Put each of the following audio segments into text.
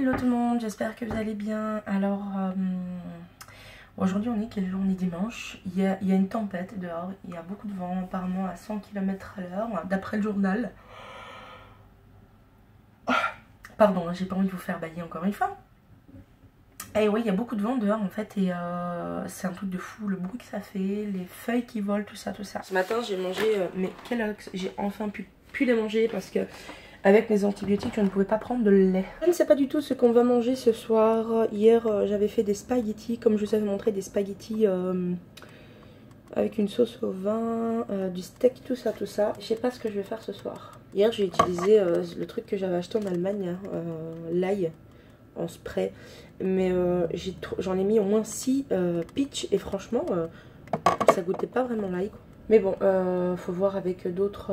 Hello tout le monde, j'espère que vous allez bien. Alors aujourd'hui on est quel jour? On est dimanche. Il y a une tempête dehors, il y a beaucoup de vent, apparemment à 100 km/h d'après le journal. Pardon, j'ai pas envie de vous faire bailler encore une fois. Et oui, il y a beaucoup de vent dehors en fait et c'est un truc de fou, le bruit que ça fait, les feuilles qui volent, tout ça. Ce matin j'ai mangé mes Kellogg's, j'ai enfin pu les manger parce que avec les antibiotiques je ne pouvais pas prendre de lait. Je ne sais pas du tout ce qu'on va manger ce soir. Hier j'avais fait des spaghettis, comme je vous avais montré, des spaghettis avec une sauce au vin, du steak, tout ça. Je sais pas ce que je vais faire ce soir. Hier j'ai utilisé le truc que j'avais acheté en Allemagne, l'ail en spray, mais j'en ai mis au moins 6 pitch et franchement ça goûtait pas vraiment l'ail. Mais bon, faut voir avec d'autres...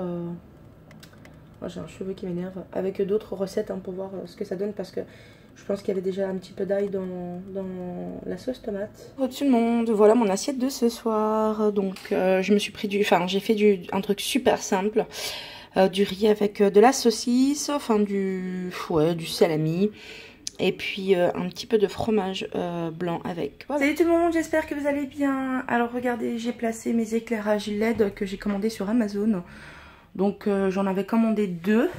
Oh, j'ai un cheveu qui m'énerve. Avec d'autres recettes pour voir ce que ça donne parce que je pense qu'il y avait déjà un petit peu d'ail dans la sauce tomate. Bonjour tout le monde, voilà mon assiette de ce soir. Donc je me suis pris j'ai fait un truc super simple. Du riz avec de la saucisse, du salami. Et puis un petit peu de fromage blanc avec. Voilà. Salut tout le monde, j'espère que vous allez bien. Alors regardez, j'ai placé mes éclairages LED que j'ai commandés sur Amazon. Donc j'en avais commandé 2.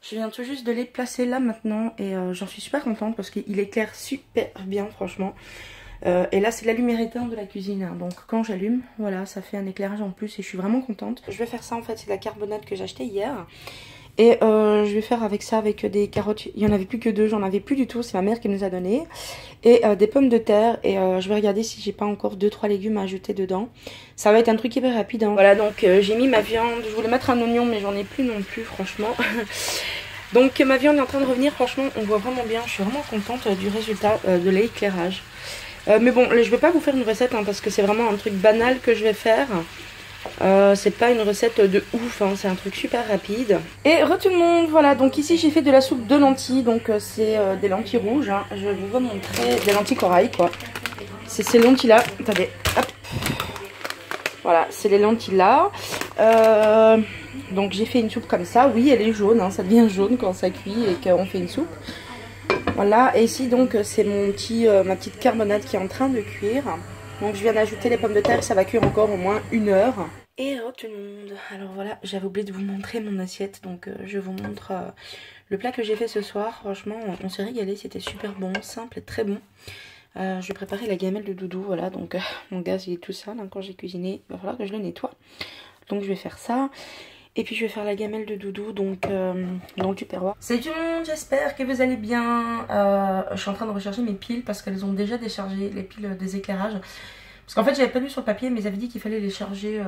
Je viens tout juste de les placer là maintenant. Et j'en suis super contente parce qu'il éclaire super bien franchement. Et là c'est la lumière éteinte de la cuisine. Donc quand j'allume, voilà, ça fait un éclairage en plus et je suis vraiment contente. Je vais faire ça en fait, c'est de la carbonate que j'ai acheté hier. Et je vais faire avec ça, avec des carottes. Il n'y en avait plus que 2, j'en avais plus du tout. C'est ma mère qui nous a donné. Et des pommes de terre. Et je vais regarder si j'ai pas encore 2-3 légumes à ajouter dedans. Ça va être un truc hyper rapide. Voilà, donc j'ai mis ma viande. Je voulais mettre un oignon, mais j'en ai plus non plus, franchement. Donc ma viande est en train de revenir. Franchement, on voit vraiment bien. Je suis vraiment contente du résultat de l'éclairage. Mais bon, je vais pas vous faire une recette parce que c'est vraiment un truc banal que je vais faire. C'est pas une recette de ouf, c'est un truc super rapide. Et tout le monde, voilà, donc ici j'ai fait de la soupe de lentilles. Donc c'est des lentilles rouges, je vais vous montrer, des lentilles corail quoi. C'est ces lentilles là, attendez, hop. Voilà, c'est les lentilles là. Donc j'ai fait une soupe comme ça, oui elle est jaune, ça devient jaune quand ça cuit et qu'on fait une soupe. Voilà, et ici donc c'est ma petite carbonate qui est en train de cuire. Donc je viens d'ajouter les pommes de terre, ça va cuire encore au moins 1 heure. Et tout le monde, alors voilà, j'avais oublié de vous montrer mon assiette, donc je vous montre le plat que j'ai fait ce soir. Franchement, on s'est régalé, c'était super bon, simple et très bon. Je vais préparer la gamelle de Doudou, voilà, donc mon gaz il est tout sale, quand j'ai cuisiné, il va falloir que je le nettoie. Donc je vais faire ça. Et puis je vais faire la gamelle de Doudou, donc dans le tupperware. Salut tout le monde, j'espère que vous allez bien. Je suis en train de recharger mes piles parce qu'elles ont déjà déchargé les piles des éclairages. Parce qu'en fait j'avais pas lu sur le papier, mais ils avaient dit qu'il fallait les charger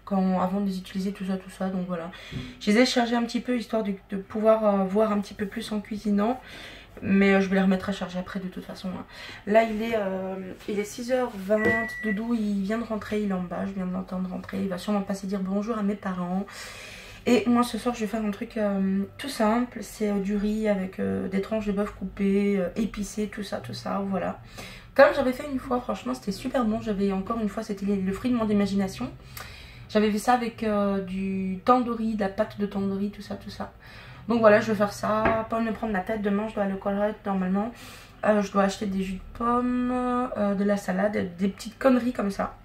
avant de les utiliser, tout ça. Donc voilà, je les ai chargées un petit peu histoire de pouvoir voir un petit peu plus en cuisinant. Mais je vais les remettre à charger après de toute façon. Là il est 6h20, Doudou il vient de rentrer, il est en bas, je viens de l'entendre rentrer. Il va sûrement passer dire bonjour à mes parents. Et moi ce soir je vais faire un truc tout simple, c'est du riz avec des tranches de bœuf coupées, épicées, tout ça, voilà. Comme j'avais fait une fois, franchement c'était super bon, encore une fois, c'était le fruit de mon imagination. J'avais fait ça avec du tandoori, de la pâte de tandoori, tout ça. Donc voilà, je vais faire ça, pas me prendre la tête, demain je dois aller au Colruyt normalement. Je dois acheter des jus de pommes, de la salade, des petites conneries comme ça.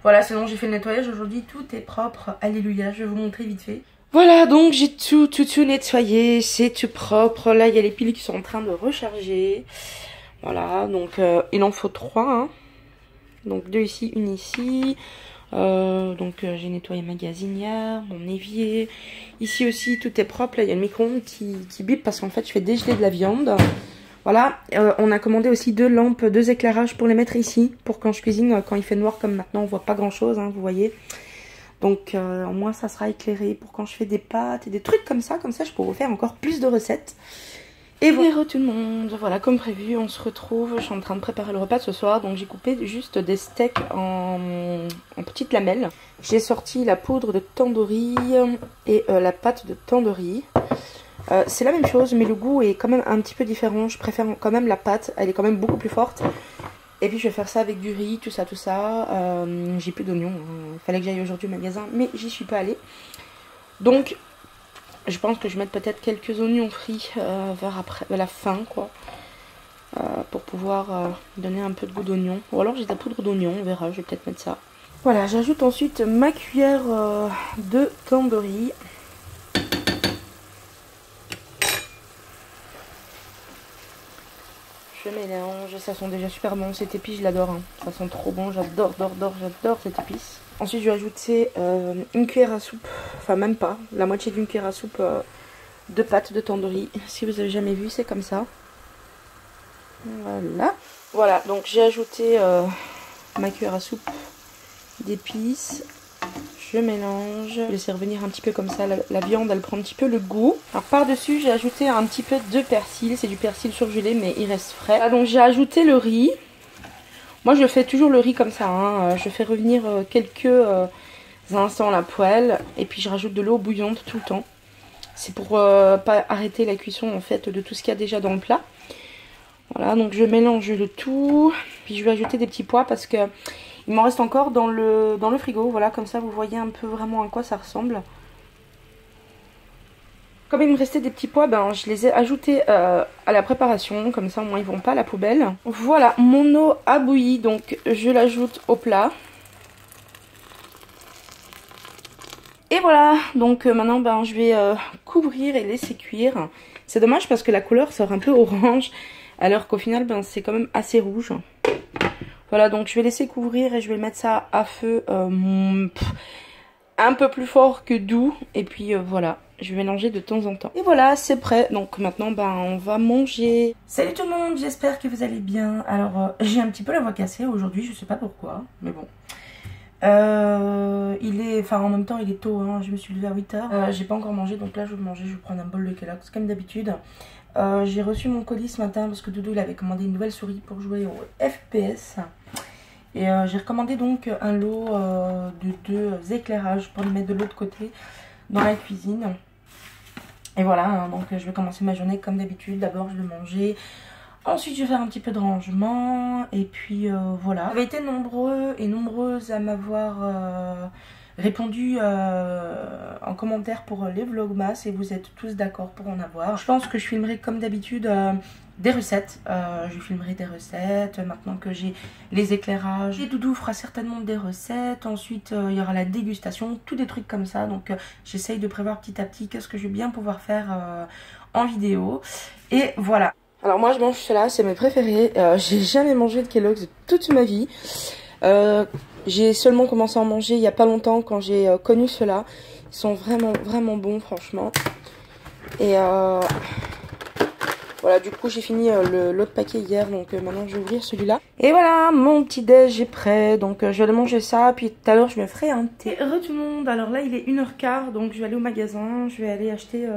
Voilà, sinon j'ai fait le nettoyage aujourd'hui, tout est propre, alléluia, je vais vous montrer vite fait. Voilà, donc j'ai tout nettoyé, c'est tout propre. Là, il y a les piles qui sont en train de recharger. Voilà, donc il en faut 3. Donc 2 ici, 1 ici. J'ai nettoyé ma gazinière, mon évier. Ici aussi, tout est propre. Là, il y a le micro-ondes qui bip parce qu'en fait, je fais dégeler de la viande. Voilà, on a commandé aussi 2 lampes, 2 éclairages pour les mettre ici, pour quand je cuisine, quand il fait noir comme maintenant, on voit pas grand chose, vous voyez. Donc au moins ça sera éclairé pour quand je fais des pâtes et des trucs comme ça je pourrai vous faire encore plus de recettes. Et voilà tout le monde, voilà comme prévu, on se retrouve, je suis en train de préparer le repas de ce soir, donc j'ai coupé juste des steaks en petites lamelles. J'ai sorti la poudre de tandoori et la pâte de tandoori. C'est la même chose mais le goût est quand même un petit peu différent, je préfère quand même la pâte, elle est quand même beaucoup plus forte. Et puis je vais faire ça avec du riz, tout ça. J'ai plus d'oignons, il fallait que j'aille aujourd'hui au magasin mais j'y suis pas allée. Donc Je pense que je vais mettre peut-être quelques oignons frits vers la fin, quoi. Pour pouvoir donner un peu de goût d'oignon. Ou alors j'ai de la poudre d'oignon, on verra, je vais peut-être mettre ça. Voilà, j'ajoute ensuite ma cuillère de tandoori. Je mélange, ça sent déjà super bon, cette épice je l'adore, hein. Ça sent trop bon, j'adore cette épice. Ensuite je vais ajouter une cuillère à soupe, enfin même pas, la moitié d'une cuillère à soupe de pâte de tandoori. Si vous avez jamais vu, c'est comme ça. Voilà. Voilà, donc j'ai ajouté ma cuillère à soupe d'épices. Je mélange. Je vais laisser revenir un petit peu comme ça. La viande, elle prend un petit peu le goût. Alors par-dessus, j'ai ajouté un petit peu de persil. C'est du persil surgelé, mais il reste frais. Là, donc j'ai ajouté le riz. Moi, je fais toujours le riz comme ça, hein. Je fais revenir quelques instants à la poêle. Et puis je rajoute de l'eau bouillante tout le temps. C'est pour pas arrêter la cuisson en fait de tout ce qu'il y a déjà dans le plat. Voilà, donc je mélange le tout. Puis je vais ajouter des petits pois parce que il m'en reste encore dans le frigo. Voilà, comme ça vous voyez un peu vraiment à quoi ça ressemble. Comme il me restait des petits pois, ben, je les ai ajoutés à la préparation. Comme ça au moins ils vont pas à la poubelle. Voilà, mon eau a bouilli, donc je l'ajoute au plat. Et voilà, donc maintenant ben, je vais couvrir et laisser cuire. C'est dommage parce que la couleur sort un peu orange. Alors qu'au final, ben, c'est quand même assez rouge. Voilà, donc je vais laisser couvrir et je vais mettre ça à feu un peu plus fort que doux. Et puis voilà, je vais mélanger de temps en temps. Et voilà, c'est prêt. Donc maintenant, ben, on va manger. Salut tout le monde, j'espère que vous allez bien. Alors, j'ai un petit peu la voix cassée aujourd'hui, je sais pas pourquoi, mais bon. En même temps il est tôt, hein. Je me suis levée à 8h. J'ai pas encore mangé, donc là je vais manger, je vais prendre un bol de Kellogg's comme d'habitude. J'ai reçu mon colis ce matin parce que Doudou il avait commandé une nouvelle souris pour jouer au FPS. Et j'ai recommandé donc un lot de 2 éclairages pour les mettre de l'autre côté dans la cuisine. Et voilà, hein, donc je vais commencer ma journée comme d'habitude. D'abord je vais manger. Ensuite je vais faire un petit peu de rangement. Et puis voilà. Vous avez été nombreux et nombreuses à m'avoir répondu en commentaire pour les vlogmas. Et vous êtes tous d'accord pour en avoir. Je pense que je filmerai comme d'habitude des recettes. Je filmerai des recettes maintenant que j'ai les éclairages. Et Doudou fera certainement des recettes. Ensuite il y aura la dégustation. Tous des trucs comme ça. Donc j'essaye de prévoir petit à petit qu'est-ce que je vais bien pouvoir faire en vidéo. Et voilà. Alors moi je mange cela, c'est mes préférés. J'ai jamais mangé de Kellogg's de toute ma vie. J'ai seulement commencé à en manger il y a pas longtemps quand j'ai connu cela. Ils sont vraiment bons franchement. Et voilà, du coup j'ai fini l'autre paquet hier, donc maintenant je vais ouvrir celui-là. Et voilà, mon petit déj est prêt, donc je vais aller manger ça, puis tout à l'heure je me ferai un thé. Heureux tout le monde, alors là il est 1h15, donc je vais aller au magasin, je vais aller acheter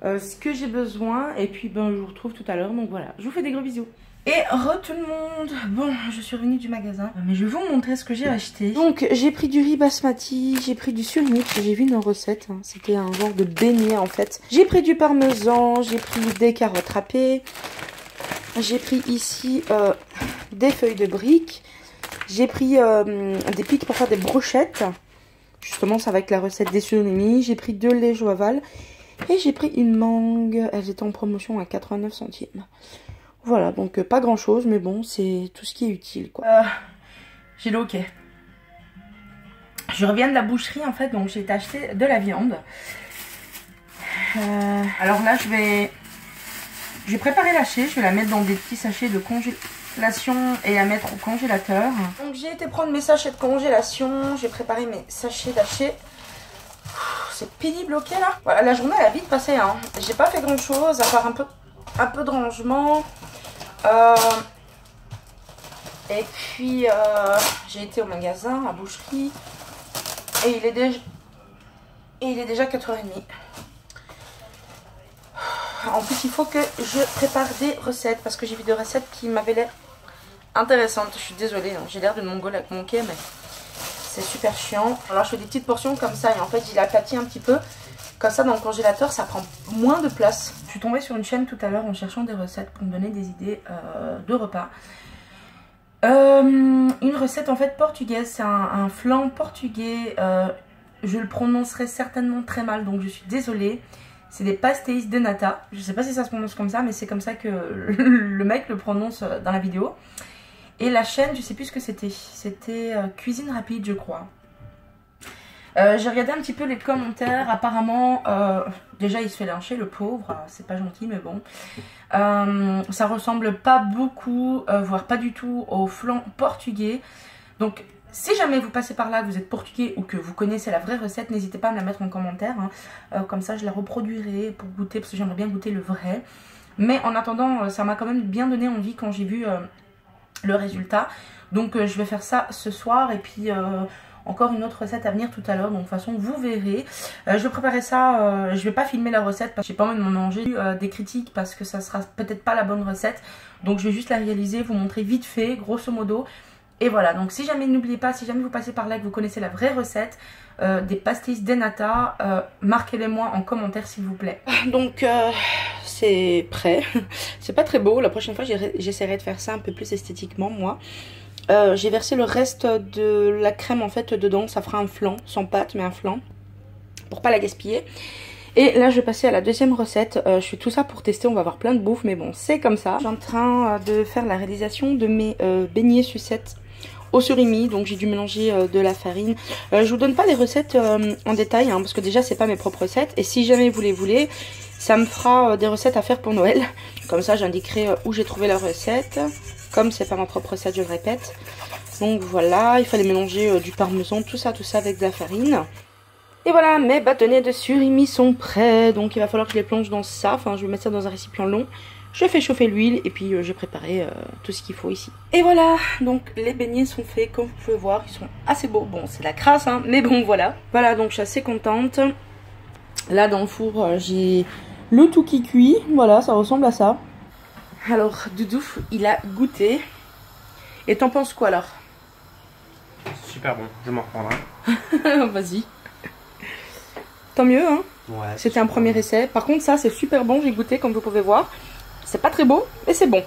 ce que j'ai besoin, et puis ben je vous retrouve tout à l'heure, donc voilà, je vous fais des gros bisous. Et re tout le monde, bon je suis revenue du magasin, mais je vais vous montrer ce que j'ai acheté. Donc j'ai pris du riz basmati, j'ai pris du surimi, parce que j'ai vu une recette, hein. C'était un genre de beignet en fait. J'ai pris du parmesan, j'ai pris des carottes râpées, j'ai pris ici des feuilles de briques, j'ai pris des pics pour faire des brochettes, justement ça va avec la recette des surimi, j'ai pris 2 laits Joaval, et j'ai pris une mangue, elles étaient en promotion à 89 centimes. Voilà, donc pas grand chose, mais bon, c'est tout ce qui est utile, quoi. J'ai le hockey. Je reviens de la boucherie, en fait, donc j'ai été acheter de la viande. Alors là, je vais préparer la haché, je vais la mettre dans des petits sachets de congélation et la mettre au congélateur. Donc j'ai été prendre mes sachets de congélation, j'ai préparé mes sachets d'haché. C'est pénible, ok, là. Voilà, la journée, elle a vite passé, hein. J'ai pas fait grand chose, à part un peu de rangement. Et puis j'ai été au magasin, à boucherie, et il est déjà 4h30. En plus il faut que je prépare des recettes parce que j'ai vu des recettes qui m'avaient l'air intéressantes. Je suis désolée, hein, j'ai l'air d'une mongole avec mon quai, mais c'est super chiant. Alors je fais des petites portions comme ça et en fait j'ai aplati un petit peu. Comme ça dans le congélateur ça prend moins de place. Je suis tombée sur une chaîne tout à l'heure en cherchant des recettes pour me donner des idées de repas. Une recette en fait portugaise, c'est un flan portugais je le prononcerai certainement très mal, donc je suis désolée. C'est des pastéis de nata. Je sais pas si ça se prononce comme ça, mais c'est comme ça que le mec le prononce dans la vidéo. Et la chaîne, je sais plus ce que c'était. C'était Cuisine Rapide, je crois. J'ai regardé un petit peu les commentaires. Apparemment, déjà il se fait lyncher, le pauvre. C'est pas gentil, mais bon. Ça ressemble pas beaucoup, voire pas du tout au flan portugais. Donc, si jamais vous passez par là, que vous êtes portugais ou que vous connaissez la vraie recette, n'hésitez pas à me la mettre en commentaire. Hein. Comme ça, je la reproduirai pour goûter, parce que j'aimerais bien goûter le vrai. Mais en attendant, ça m'a quand même bien donné envie quand j'ai vu le résultat. Donc, je vais faire ça ce soir. Et puis, encore une autre recette à venir tout à l'heure. Donc, de toute façon, vous verrez. Je vais préparer ça. Je vais pas filmer la recette parce que j'ai pas envie de m'en manger des critiques parce que ça sera peut-être pas la bonne recette. Donc, je vais juste la réaliser, vous montrer vite fait, grosso modo. Et voilà, donc si jamais, n'oubliez pas, si jamais vous passez par là et que vous connaissez la vraie recette des pastéis de nata, marquez-les moi en commentaire s'il vous plaît. Donc c'est prêt, c'est pas très beau, la prochaine fois j'essaierai de faire ça un peu plus esthétiquement moi. J'ai versé le reste de la crème en fait dedans, ça fera un flan, sans pâte mais un flan, pour pas la gaspiller. Et là je vais passer à la deuxième recette. Je fais tout ça pour tester, on va avoir plein de bouffe mais bon c'est comme ça. Je suis en train de faire la réalisation de mes beignets sucettes au surimi, donc j'ai dû mélanger de la farine. Je vous donne pas les recettes en détail hein, parce que déjà c'est pas mes propres recettes. Et si jamais vous les voulez, ça me fera des recettes à faire pour Noël. Comme ça j'indiquerai où j'ai trouvé la recette. Comme c'est pas ma propre recette, je le répète. Donc voilà, il fallait mélanger du parmesan, tout ça avec de la farine. Et voilà, mes bâtonnets de surimi sont prêts. Donc il va falloir que je les plonge dans ça. Enfin, je vais mettre ça dans un récipient long. Je fais chauffer l'huile et puis j'ai préparé tout ce qu'il faut ici. Et voilà, donc les beignets sont faits, comme vous pouvez voir, ils sont assez beaux. Bon, c'est la crasse, hein, mais bon, voilà. Voilà, donc je suis assez contente. Là, dans le four, j'ai le tout qui cuit. Voilà, ça ressemble à ça. Alors, Doudou, il a goûté. Et t'en penses quoi alors? Super bon, je m'en reprendrai. Vas-y. Tant mieux, hein. Ouais. C'était un premier essai. Par contre, ça, c'est super bon. J'ai goûté, comme vous pouvez voir. C'est pas très beau, mais c'est bon.